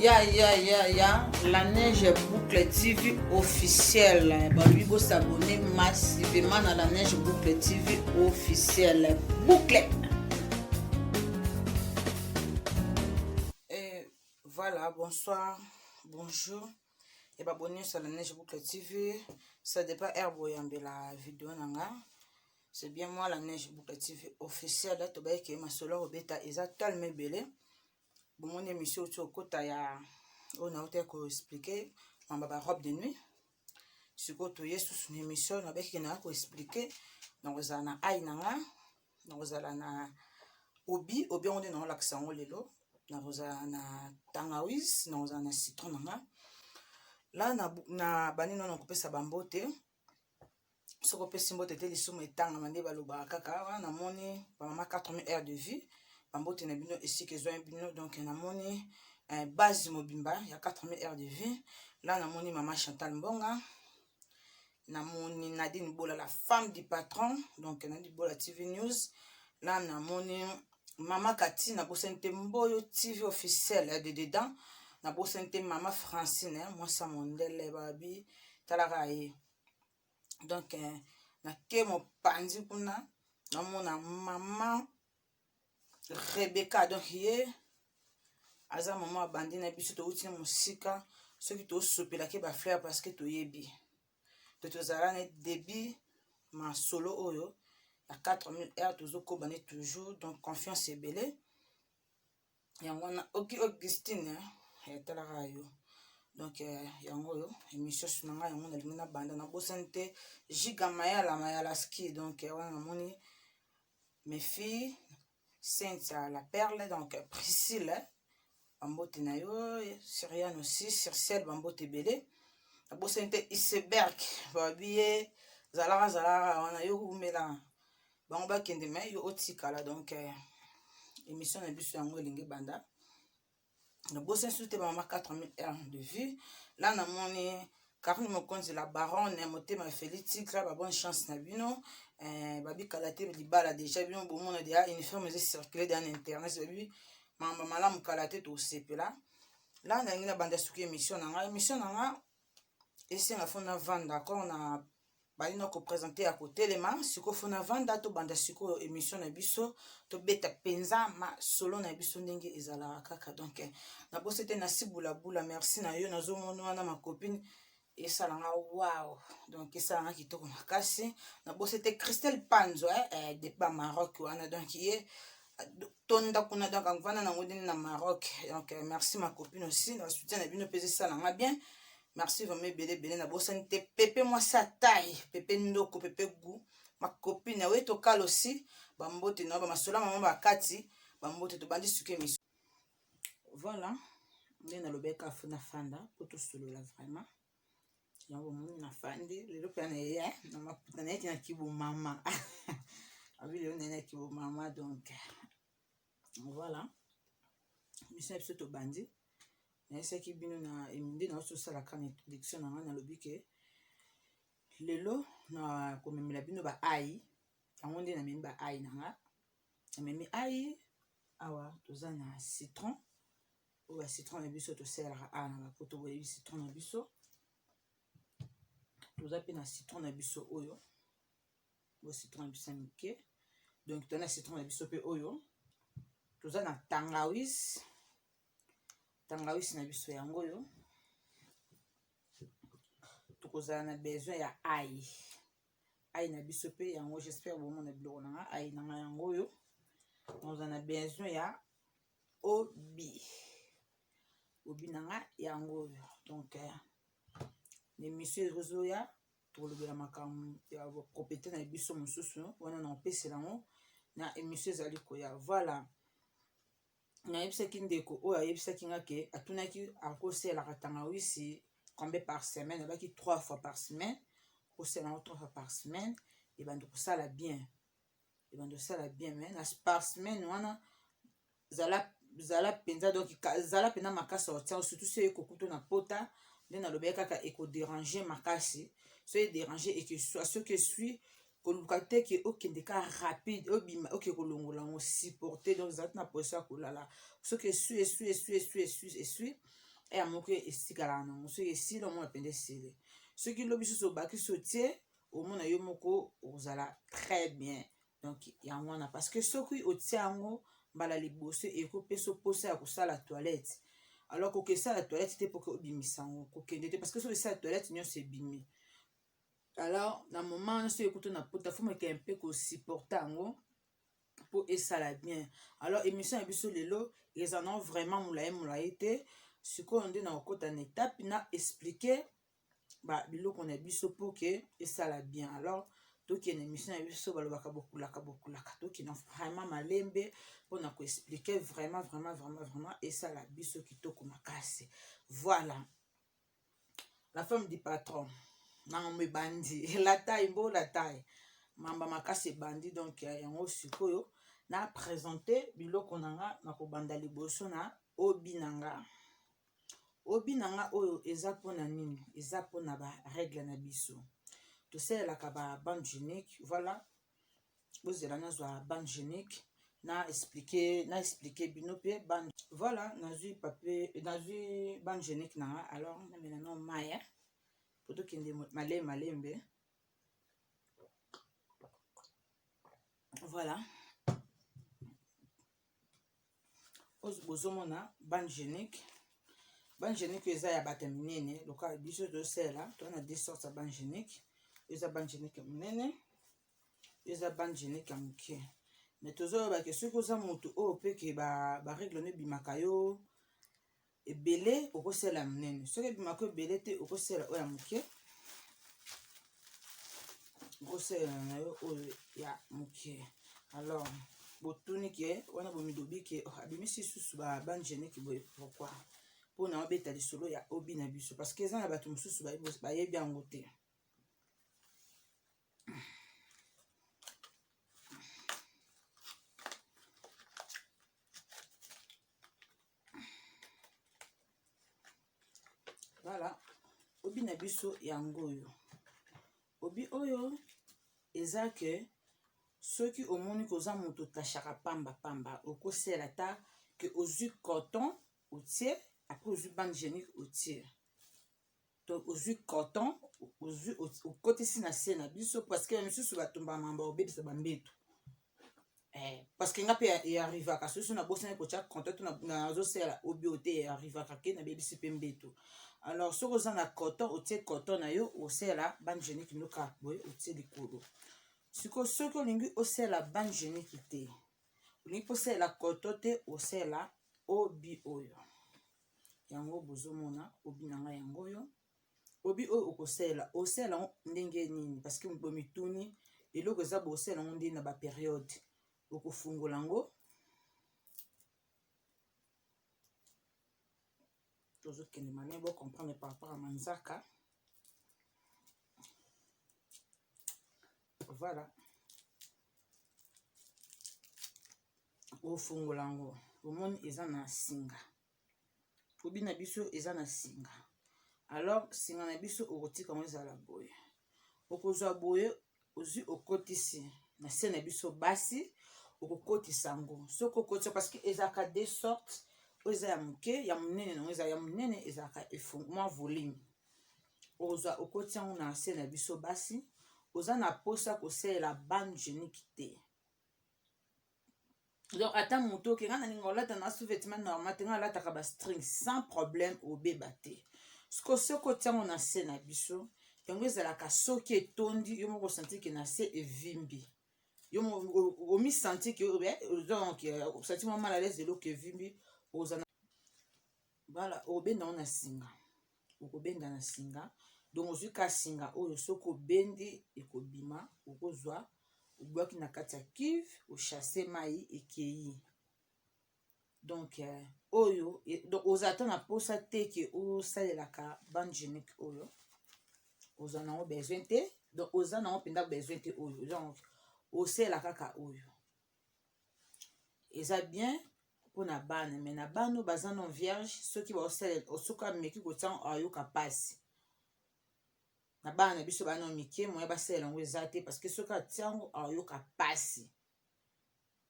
Ya, la Neige Boucle TV officielle. Babi go s'abonner massivement à la Neige Boucle TV officielle. Boucle. Et voilà, bonsoir, bonjour. Et abonnez sur la Neige Boucle TV. Ça dépend herbo yambe la vidéo nanga. C'est bien moi la Neige Boucle TV officielle. Là, tu vois que ma solo robeta eza tellement belle. Bon, mon émission au côté ya on a expliqué en baba robe de nuit. Si tu es sous une émission, on a expliqué. Donc, on a na aïe nanga, on a na obi on est dans l'accent lelo, on a na tangawis, on a na citron nanga. Là na bani non on coupe sa bambote. Ce qu'on peut simbote te les somme tanga mande baloba kaka na moni mama 4000 heures de vie. Bambote na bino ici que zo bino donc na moni base mobimba il y a 4000 heures de vie. Là na moni maman Chantal Mbonga, na moni Nadine Bola la femme du patron, donc Nadine Bola TV News. Là na moni maman Cathy na bosente Mboyo TV officiel de dedans na bosente maman Francine moi ça mondele babi talaraye. Donc na ke mo pandi kuna na mona maman Rebecca donc hier aza maman abandi na biso to uti musika ceux qui to sopela ke ba fleur parce que to yebi to tozala ne débit ma solo oyo à 4000 heures tozo ko bani toujours donc confiance ebele yango na oki Augustine ya tala rayo donc yango yo émission sunanga yango na lingina banda na bosante giga mayala ski donc wana moni mes filles Sainte la perle donc Priscille bambote na yo Syriane aussi Circelle bambote belé na bosente iceberg babiye zala wana yo umela bango bakende me yo otikala donc émission na biso yango elingi banda na bosente soute ba mama 4000 heures de vie. Là na moni Karine Mokonzi la baronne motema Félix ba bonne chance na bino babi kalate libala déjà bino bomona déjà uniforme est circulé dans internet babi mamba malamu kalate to sepela. Là na ngina banda suki émission nanga esi na fona vendre d'accord na bali na ko présenter à côté les mains siko fona vendre to banda siko émission na biso to beta penza ma solo na biso ndenge ezala kaka donc na bosete na sibula bula merci na yo nazo mona na ma copine et ça langa wow donc ça langa kitoko makasi na bosete Christelle Panzo de pa Maroc wana donc ye tonda kuna donc ngwana na ngodi na Maroc donc merci ma copine aussi na soutien na bino pese ça langa bien. Merci vraiment belé na bosante Pépé moi sa taille Pépé ndoko Pépé goût ma copine oui to kal aussi bambote na ba masola maman bakati bambote to bandi suke mission. Voilà ndena lobeka funa fanda poto solo la vraiment yango moni na fandi lelo pe na ye na maputa na yeti na kibo mama abi lelo na kibo mama donc voilà mission episode to bandi na esaki bino na eminde na oso sala kan introduction na na lobike lelo na komemela bino ba ai yango nde na memi ba ai nanga na memi ai awa toza na citron o ba citron na biso to sala a na poto boye citron na biso toza pe na citron na biso oyo bo citron na biso mike donc toza na citron na biso pe oyo toza na tangawis na biso yango yo tokozala na besoin ya ai na biso pe yango j'espère bon na biloko nanga ai nanga yango yo tokozala na besoin ya obi nanga yango yo donc l'émission ezoya tolobela makambo ya propriété na biso mosusu wana na opesela ngo na émission ezali koya voilà. Na yebisaki ndeko oyo ayebisaki nga ke atunaki akoselaka tangawisi combien par semaine abaki 3 fois par semaine kosela 3 fois par semaine et bando kosala bien mais na par semaine wana zala penza donc zala pena makasi otia surtout se kokuto na pota nde na lobeka kaka eko déranger makasi so déranger et que ce que suit koluka te ke okende ka rapide obima oke kolongola ngo supporter donc zat na posa kolala ce que suit e moko esikala nango soki esili omona pende esili soki lobi susu obaki sotie omona yo moko ozala très bien. Donc yango wana parce que soki otia yango mbala liboso ekopesa posa ya kosala toilette alors kokesala toilette te poke obimisa yango kokende te parce que soki esala toilette nyonso ebimi. Alors na moment nyonso ekuta na pota fo meke mpe kosupporta yango po esala bien. Alors émission ya biso lelo eza na vraiment molaye te sikoyo nde na kokota na étape na expliquer biloko na biso po ke esala bien. Alors tokende émission ya biso balobaka bokulaka tokende vraiment malembe mpona koexplike vraiment esala biso kitoko makasi. Voilà la femme du patron nango ebandi la taille mamba makasi ebandi. Donc yango sikoyo na présente biloko nanga na kobanda liboso na obi nanga oyo eza mpona nini? Eza mpona barègle na biso tosalelaka bande génique. Voilà bozela nazwa bande génique na expliqué bino mpe bande. Voilà nazwi bande génique nanga. Alors namela no maya po tokende malembe. Voilà bozomona bande génique eza ya bato minene lokola biso tosala tona deux sortes ya bande génique. Eza bande génique ya monene, eza bande génique ya moke. Mais tozoyoba ke soki oza moto oyo peke barègle no ebimaka yo ebele okosala monene, soki ebimaka yo ebele te okosala oyo ya moke, okosala na yo oyo ya moke. Alors botuni ke wana bomidobi ke abimisi susu bande génique boye pourquoi mpona obeta lisolo ya obi na biso parce que eza na bato mosusu bayebi yango te. Voilà obi na biso yango oyo. Obi oyo eza ke soki omoni koza moto tashaka pamba okosela ta ke ozwi coton otie après ozwi bande génique otie. Donc ozwi coton ozwi okotisi na se na biso parce que misusu batomba mamba obebisa bambeto parce que nga mpe earrivaka soso na bosani kotia coton to nazosala obi ote earrivaka ke nabebisi mpe mbeto. Alors soki oza na coton otie coton na yo osala bande génique noka boye otie likolo. Sikoyo soki olingi osala bande génique te olingi posala coton te osala obi oyo yango bozomona obi nanga yango oyo. Obi oyo osala ndenge nini parce que bomituni eloko eza bosala yango ndenge na bapériode okofungola yango tozokende mane bocomprendre par rapport à manzaka. Voilà ofungola yango omoni eza na singa. Obi na biso eza na singa. Alors singa na biso okotika ngo ezala boye okozwa boye ozwi okotisi na se na biso basi okokotisa yango soki okotisa parce que ezalaka deux sortes oyo eza ya moke ya monene nango eza ya monene ezalaka mwa volume okozwa okotisa yango na se na biso basi oza na posa kosalela bande génique te. Donc ata moto okenga na ninga olata na sous-vêtement normal te nga alataka bastring sans problème obeba te. Soki otiango na se na biso yango ezalaka soki etondi yo moko osanti ke na se evimbi yo omisanti ke donc osanti mwa mal à l'aise eloko evimbi ozana. Voilà obenda ngo na singa okobenda na singa. Donc ozwi ka singa oyo soki obendi ekobima okozwa obwaki na kati ya cuve ochasse mai ekei. Donc oyo donc oza ta na posa te ke osalelaka bande génique oyo oza nango besoin te. Donc oza nango mpenza besoin te oyo donc osala kaka oyo eza bien mpona bana. Mais na bana baza non vierge soki baosalela soki ameki kotiango ayoka mpasi na bana na biso bana mike moya basalela yango eza te parce que soki atiango ayoka mpasi.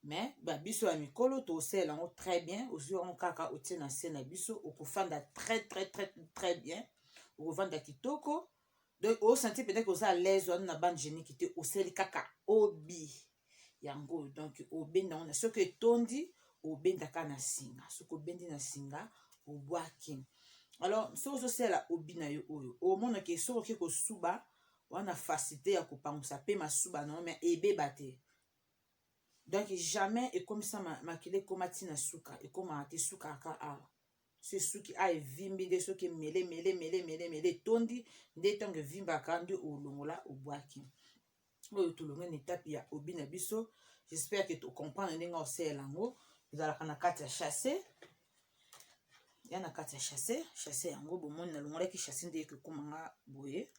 mais biso ya mikolo tosala yango très bien ozwi yango kaka otie na se na biso okofanda très bien okovanda kitoko donc osentir peut-être oza à l'aise wana na bande génique te osali kaka obi yango donc obenda yango na soki etondi obendaka na singa soki obendi na singa obwaki alors soki ozosala obi na yo oyo omonake soki oke kosuba wana facilité ya kopangusa mpe masuba na yo mais ebeba te donc jamais ekomisa makila ekoma ntina suka ekomaka te suka aka awa so suki evimbi nde soki emele etondi nde ntango evimbaka nde olongola obwaki oyo tolongi na etape ya obi na biso. J'espère que tocomprendre ndenge osala yango ezalaka na kati ya chasse ya na kati ya chasse yango bomoni nalongolaki chasse nde ekokomanga boye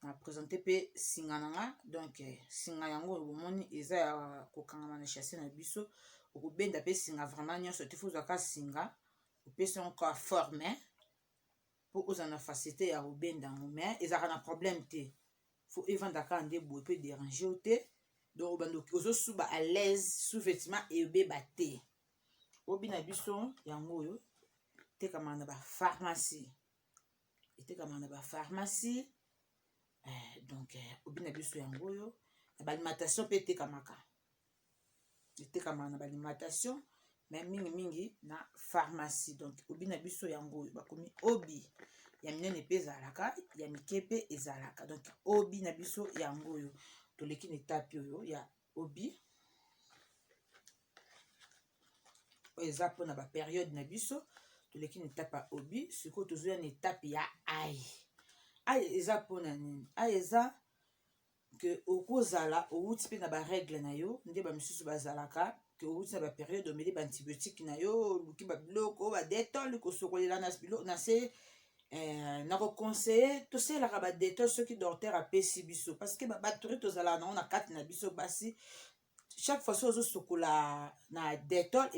na présente mpe singa nanga donc singa yango bomoni eza ya kokangama na chasse na biso okobenda mpe singa vraiment nyonso te fozwaka singa opesi yango a forme mpo ozala na facilité ya kobenda yango mais ezalaka na problème te fo evandaka nde boye mpe déranger o te donc obanda ozosuba à l'aise sous vêtement ebeba te obi na biso yango oyo etekamaka na bapharmacie donc obi na biso yango oyo na baalimentation mpe etekamaka na baalimentation mais mingi na pharmacie donc obi na biso yango oyo bakomi obi ya minene mpe ezalaka ya mike mpe ezalaka donc obi na biso yango oyo toleki na etape oyo ya obi oyo eza mpona baperiode na biso toleki na etape ya obi sikoyo tozoya na etape ya ai eza mpona nini ai eza ke okozala outi mpe na baregle na yo nde bamisusu bazalaka ke outi na baperiode omeli baantibiotique na yo oluki babiloko badetole kosokolela na se na kokonseye tosalelaka badetole soki docteur apesi biso parce que babaturi tozalaka nango na kati na biso basi chaque fois so ozosokola na detole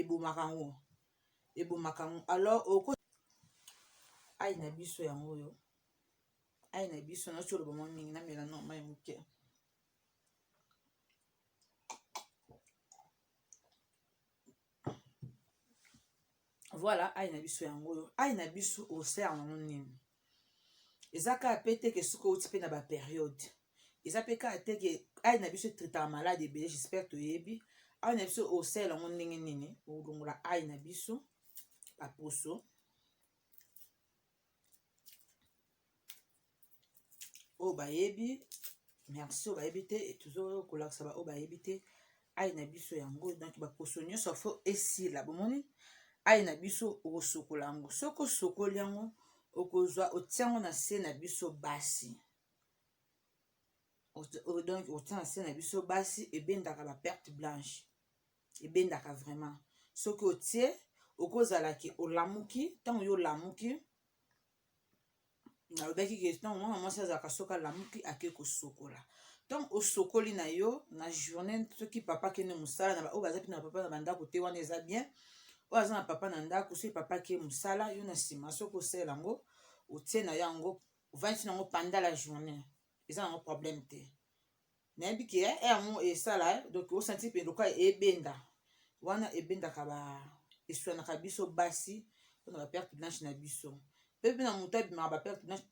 ebomaka ngo alors ai na biso yango oyo ai na biso noti oloba mwa mingi namela no mai moke voilà ai na biso yango oyo ai na biso osala nango nini eza kaka pe teke soki outi mpe na baperiode eza mpe kaka teke ai na biso etritaka malade ebele j'espère toyebi ai na biso osala yango ndenge nini olongola ai na biso baposo oyo bayebi merci oyo bayebi te tozokolakisa oyo bayebi te ai na biso yango donc baposo nyonso fo esila bomoni ai na biso okosokola yango soki osokoli yango okozwa otiango na se na biso basi donc otia na se na biso basi ebendaka baperte blanche ebendaka vraiment soki otie okozalaki olamuki ntango yo olamuki nalobaki ke ntango mwana mwasi azalaka soki alamuki ake kosokola ntango osokoli na yo na journée soki papa akende mosala na oyo baza mpe na papa na bandako te wana eza bien oyo aza na papa na ndako soki papa ake mosala yo na nsima soki osala yango otie na yo yango ovandi nango pendant la journée eza nango problème te nayebi ke yango esala donc osenti mpe lokola ebenda wana ebendaka eswanaka biso basi mpona baperte blanche na biso mpe na moto abimaka baperte blanche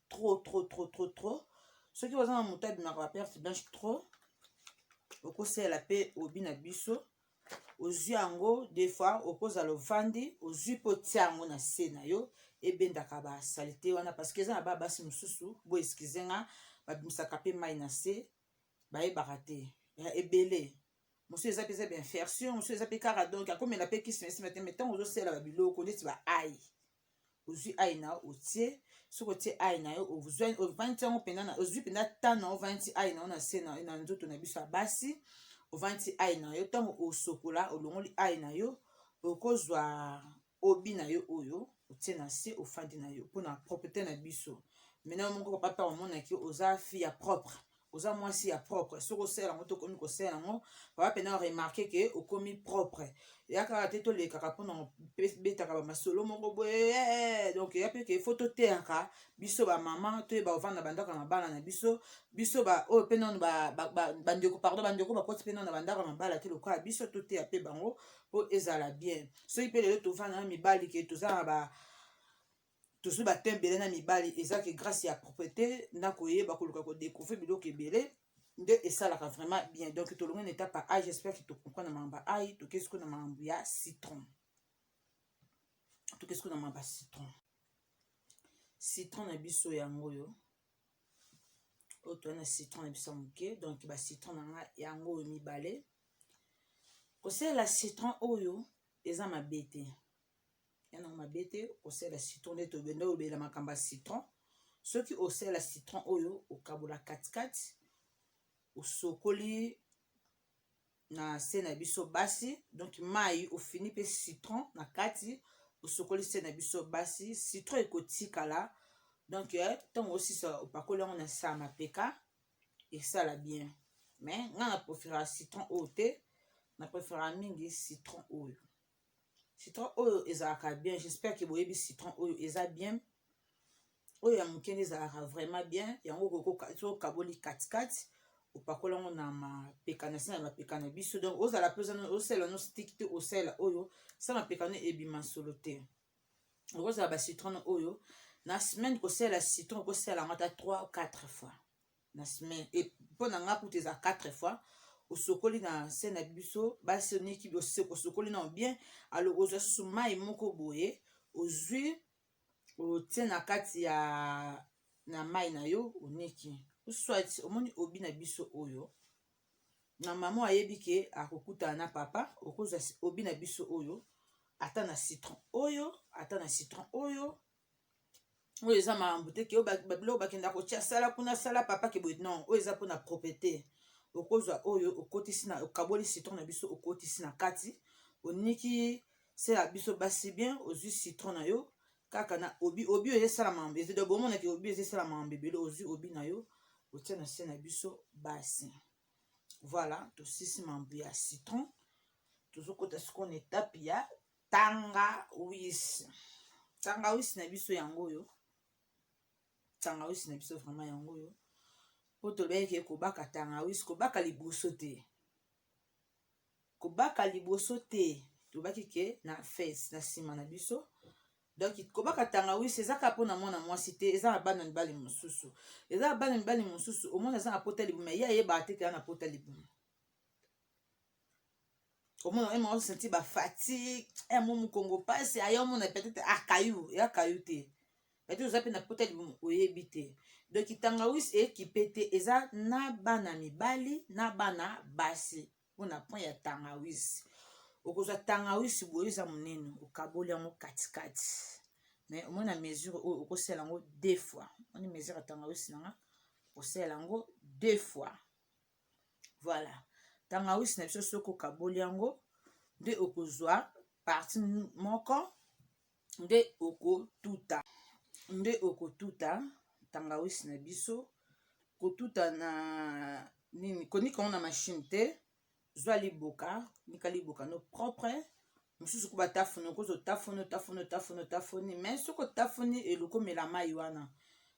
trop soki oza na moto abimaka baperte blanche trop okosala mpe obi na biso ozwi yango des fois okozala ovandi ozwi mpe otia yango na se na yo ebendaka basalite wana parce que eza na basi mosusu bo eskize nga babimisaka mpe mai na se bayebaka te ebele mosusu eza mpe eza bainfection mosusu eza mpe kaka donc akomela mpe kisimesima te mais ntango ozosala babiloko neti baai ozwi ai na yo otie soki otie ai na yo ovandi yango mpena ozwi mpena ta na ovandi ai na yo na se na nzoto na biso ya basi ovandi ai na yo ntango osokola olongoli ai na yo okozwa obi na yo oyo otie na se ofandi na yo mpona propreté na biso maintenant moko papa omonaki oza fille ya propre oza mwasi ya propre soki osala yango tokomi kosala yango papa pena remarke ke okomi propre ya kaka te tolekaka mpona betaka bamasolo moko boye donc ya mpe ke fo toteyaka biso bamama toyeba ovanda bandako ya mabala na biso oyo mpe nano bandeko bandeko bakoti mpe nano na bandako ya mabala te lokola biso toteya mpe bango mpo ezala bien soki mpe lelo tovanda na mibali ke toza na tozwi batem ebele na mibali eza ke grâce ya propreté ndako oyeba koluka kodécouvrir biloko ebele nde esalaka vraiment bien donc tolongi na étape ya ai j'espère que tocomprendre na makambo ya ai tokei sikoyo na makambo ya citron tokei sikoyo na makambo ya citron na biso yango oyo toza na citron na biso ya moke donc bacitron nanga yango oyo mibale kosalela citron oyo eza mabe te yango mabe te osala citron nde tobenda obela makambo ya citron soki osala citron oyo okabola katikati osokoli na se na biso basi donc mai ofini mpe citron na kati osokoli se na biso basi citron ekotikala donc ntango osisa opakoli yango na sa mapeka esala bien mais nga na préférera citron oyo te na préférera mingi citron oyo ezalaka bien j'espère que boyebi citron oyo eza bien oyo ya moke nde ezalaka vraiment bien yango okaboli katikati opakola yango na mapeka na se na mapeka na biso donc ozala mpe osala no stick te osala oyo sa mapeka no ebima solo te okozala bacitron oyo na semaine kosala citron okosala yango ata 3 ou 4 fois na semaine mpo na nga kuta eza 4 fois osokoli na se na biso basi oniki osokoli na bien alors ozwa susu mai moko boye ozwi otie na kati ya na mai na yo oniki soit omoni obi na biso oyo na mama ayebi ke akokutana na papa okozwa obi na biso oyo ata na citron oyo eza makambo te ke biloko bakenda kotia sala kuna sala papa ke boye non oyo eza mpona propreté okozwa oyo okotisi na okaboli citron na biso okotisi na kati oniki se ya biso basi bien ozwi citron na yo kaka na obi oyo ezosala makambo ezede bomonake obi ezosala makambo ebele ozwi obi na yo otia na se na biso basi voilà tosisi makambo ya citron tozokota sikoyo na étape ya tangawisi na biso yango oyo tangawisi na biso vraiment yango oyo po tolobaki kobaka tangawisi kobaka liboso te tobaki ke na fesse na nsima na biso donc kobaka tangawisi eza kaka mpona mwana mwasi te eza na bana mibali mosusu omona eza na pota libumu ye ayebaka te kea na pota libumu omona ema osenti bafatigue emo mokongo mpasi aye omona peut-être akayu te peut-être oza mpe na pota libumu oyebi te donc tangawisi ekipe te eza na bana mibali na bana basi mpona point ya tangawisi okozwa tangawisi boye eza monene okaboli yango katikati mais omona mesure oyo okosala yango 2 fois oni mesure ya tangawisi nanga osala yango 2 fois voilà tangawisi na biso soki okaboli yango nde okozwa parti moko nde okotuta tangawisi na biso kotuta na nini konika ngo na machine te zwa liboka nika liboka no propre mosusu ko batafuni okozo tafuni mais soki otafuni eloko mela mai wana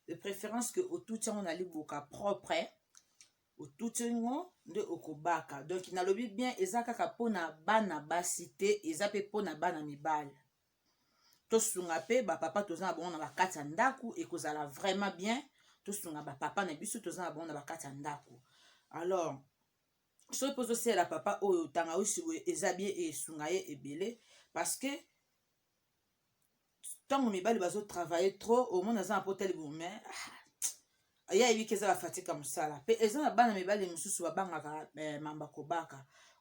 de préférence que otuti yango na liboka propre otuti ngo nde okobaka donc nalobi bien eza kaka mpona bana basi te eza mpe mpona bana mibali tosunga mpe bapapa toza na bango na bakati ya ndako ekozala vraiment bien tosunga bapapa na biso toza na bango na bakati ya ndako alors soki mpo ozosala papa oyo tangawisi boye eza bien esunga ye ebele parce que ntango mibali bazotravaille trop omona aza na pota libumu mais ye ayebiki eza bafatika mosala mpe eza na bana mibali mosusu babangaka mamba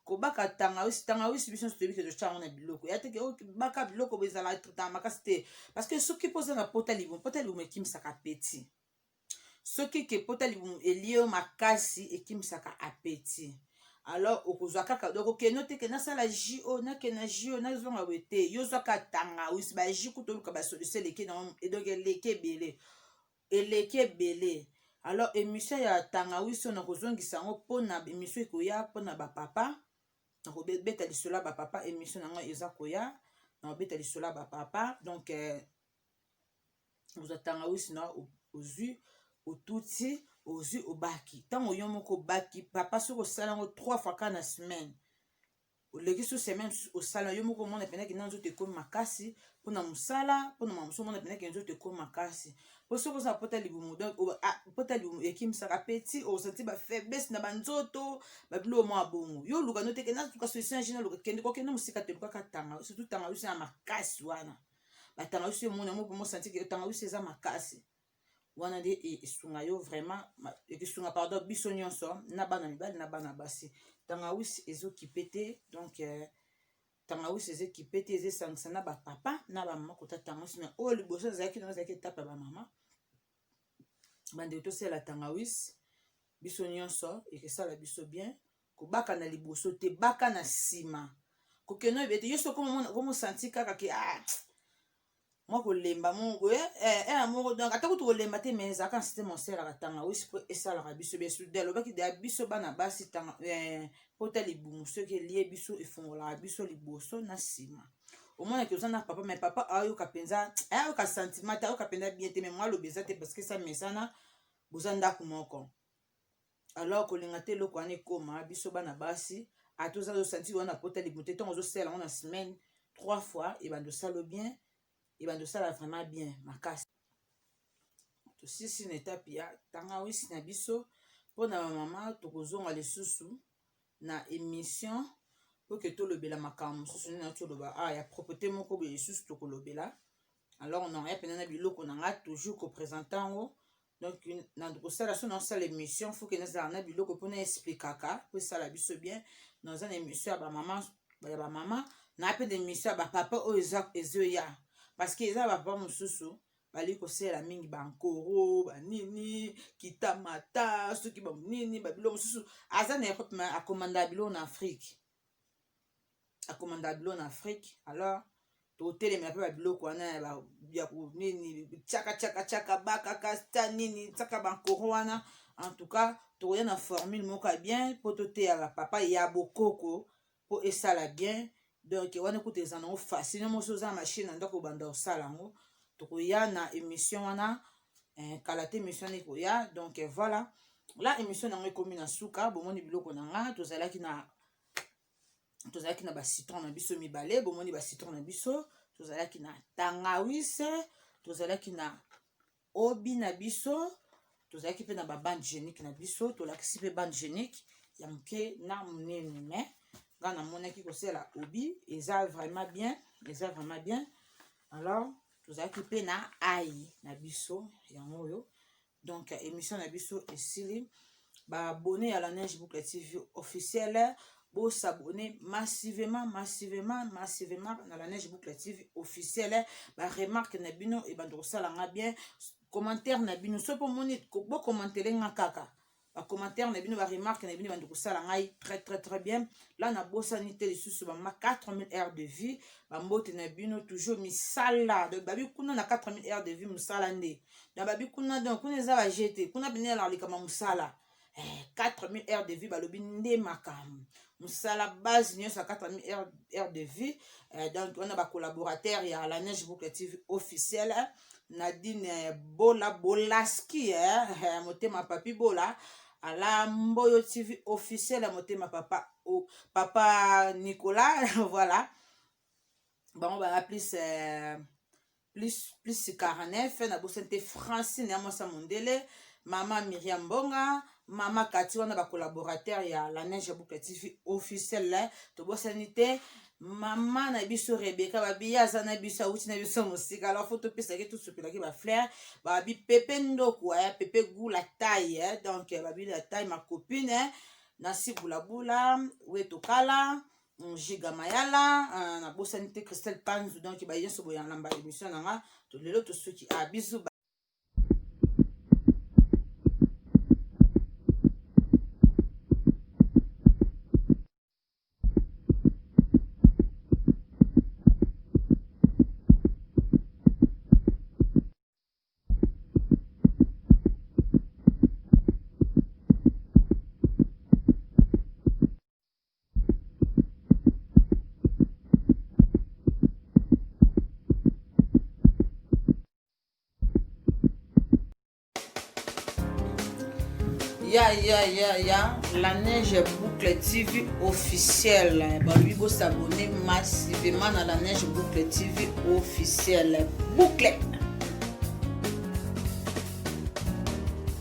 kobaka tangawisi biso nyonso toyebi ke totya yango na biloko ya teke baka biloko boye ezala tritama makasi te parce que soki mpo oza na pota libumu ekimisaka apeti soki ke pota libumu elie yo makasi ekimisaka apeti alors okozwa kaka donc okende oteke nasala ji o nakena ji o nazonga boye te yo zwaka tangawisi baji kuta oluka basolution eleki donc eleki ebele Alors émission ya tangawisi on a kozongisa ngo pona émission ekoya pona ba papa na kobeta lisola ba papa émission nango eza koya na kobeta lisola ba papa donc oza tangawisi na ozwi otuti ozwi obaki ntango yo moko obaki papa soki osala yango 3 fois kaka na semaine oleki so semaine osala yo moko omona pendaki na nzoto ekomi makasi mpona mosala mpona mamosu omona pendaki nzoto ekomi makasi po soki ozala pota libumu donc pota libumu ekimisaka peti osenti bafaiblesse na banzoto babilo mwa bongo yo oluka no teke natuka solution gene oluka kende kokende mosika te olukaka tanga surtout tanga biso ya makasi wana batanga biso emona mo mpo mosanti ke tanga biso eza makasi wana nde esunga yo vraiment ekisunga pardon biso nyonso na bana mibali na bana basi tangawisi ezokipe te donc tangawisi ezokipe te ezosangisa na bapapa na bamama kota tangawisi me oyo liboso ezalaki nango ezalaki etape ya bamama bandeko tosala tangawisi biso nyonso ekesala biso bien kobaka na liboso te baka na nsima kokende oyo bete yo soki omosanti kaka ke moi kolemba moko moko donc ata kutu kolemba te mais ezalaka nsysteme osalaka tangawisi mpo esalaka biso biso de alobaki de biso bana basi mpo ta libumu soki elie biso efungolaka biso liboso na nsima omonaki oza na papa mais papa ayoka mpenza ayoka sentiment te ayoka mpenza bien te mais moi alobi eza te parce que sa mesana boza ndako moko alors kolinga te eloko wana ekoma biso bana basi atoza osanti wana po ta libumu te ntango ozosala yango na semaine 3 fois ebanda osala bien ebanda osala vraiment bien makasi tosisi na etape ya tangawisi na biso mpona bamama tokozonga lisusu na émission po ke tolobela makambo mosusu nde na toloba ya propreté moko boye lisusu tokolobela alors naya mpena na biloko na nga toujours koprésente yango donc na kosala so na osala émission fo ke nazala na biloko mpona explikaka po esala biso bien naza na émission ya bamama naya mpe na émission ya bapapa oyo ezoya parce que eza bapapa mosusu bali kosala mingi bankoro banini kitamata soki banini babiloko mosusu aza na europe ma akomanda biloko na afrique alors totelemela mpe babiloko wana ya nini tiaka bakaka sta nini tiaka bankoro wana en tout cas tokoya na formule moko ya bien mpo toteya bapapa ya bokoko mpo esala bien donc wana ekuta eza nango facile moso oza na machine na ndako obanda osala yango tokoya na émission wana kala te émission wana ekoya donc voilà la émission nango ekomi na suka bomoni biloko na nga tozalaki na bacitron na biso mibale bomoni bacitron na biso tozalaki na tangawise tozalaki na obi na biso tozalaki mpe na babande génique na biso tolakisi mpe bande génique ya moke na monene me nga namonaki kosala obi eza vraiment bien alors tozalaki mpe na ai na biso yango oyo donc émission na biso esili baabone ya la Neige Boucle TV officielle bosabone massivement na la Neige Boucle TV officielle baremarque na bino ebanda kosalanga bien commentaire na bino so mpo moni bokommentele nga kaka bacommentaire na bino baremarque na bino ebanda kosala ngai très bien la nabosani te lisusu bama 4000 heures de vie bambote na bino toujours misala donc babi kuna na 4000 heures de vie mosala nde na babi kuna donc kuna eza bajete kuna pene ala likama mosala 4000 heures de vie balobi nde makambo mosala base nyonso ya 4000 heures de vie donc wana bacollaborateur ya la Neige Boucle TV officielle Nadine Bolaski motema papi bola ala Mboyo TV officielle motema papa Nicolas voilà bon bah plus 49 na bosente Francine ya Mosa Mondele mama Myriam Bonga mama Kati wana ba collaborateur ya la Neige Boucle TV officielle to bosani te mama na biso Rebecca babi aza na biso auti na biso mosika alors faut topesaki tosopelaki bafleur babi pepe ndoko pepe goût la taille donc babi la taille ma copine nasi bulabula wetokala Giga Mayala na bosani te Christelle Panzu donc bayenso boyana ba émission nanga to lelo to soki abizu Ya, la Neige Boucle TV officielle. Lui, vous s'abonner massivement à la Neige Boucle TV officielle. Boucle.